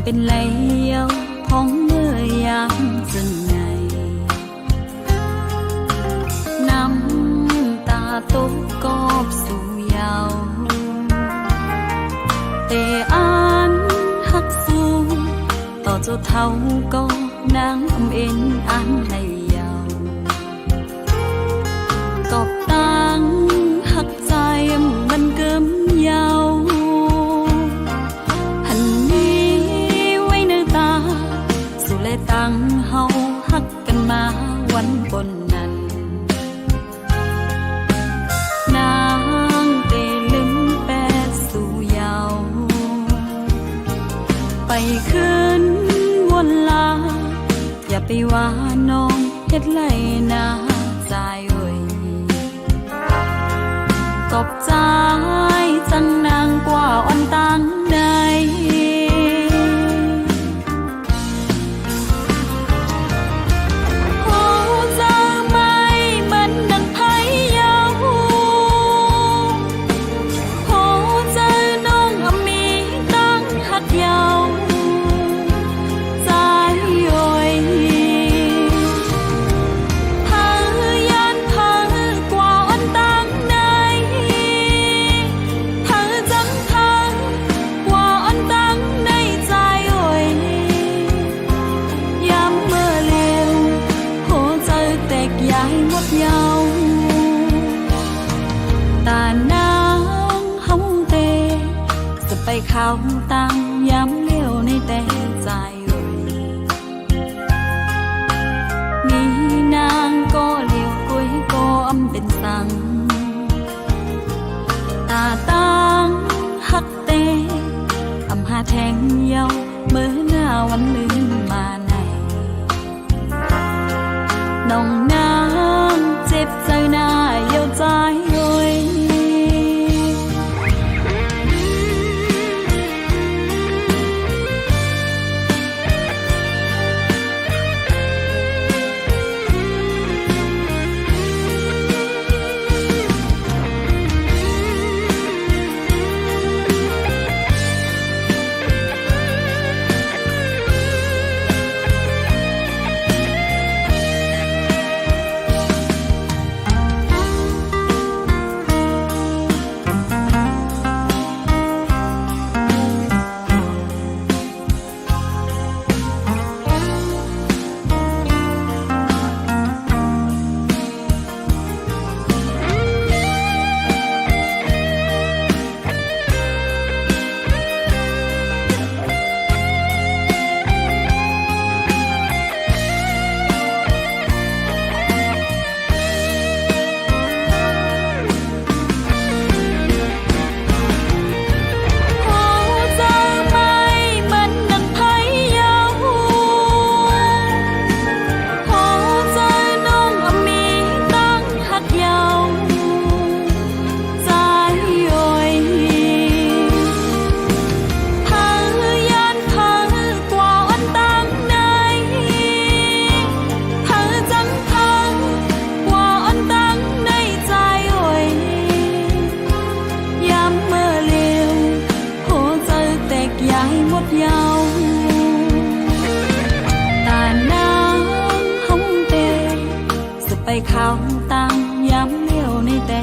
เป็นไหลเยาของเมื่อยามจึงไงน้ำตาตกกอบสู่ยาวแต่อ่านหักสู้ต่อเจ้าเท่าก็นางอำเอ็นอ่านให้ยาวกอบตังหักใจมันเกิมยาวหันนี้ไว้ในตาสู่และตังเฮาหักกันมาวันบนนั้นนางเตลืมแปดสู่ยาวไปคืนวนลาอย่าไปว่าน้องเฮ็ดไรนาใจเอ่ยกอบใจจังนางกว่าอ่อนตังใดโอ้เจอไหมมันดังไผยาวโอ้เจอน้องอมีตั้งหักยาวใจโอยพายานพากว่าอ่อนตังใดพาจังพากว่าอ่อนตังในใจโอยยามเมื่อเลียวโหใจแตกยายหมดยาวตานางเฮาเตจะไปเข้าตังยามเลี้ยวในแต่ใจเอ่ยมีนางก็เลี้ยวกุ้ยก็อำเป็นสังตาตังหักเตอำหาแทงเยาเมื่อหน้าวันลืมมาในน้องนางเจ็บใจหน้าเยียวใจโอย ไปเข้าตังย้ำเลี้ยวในแต่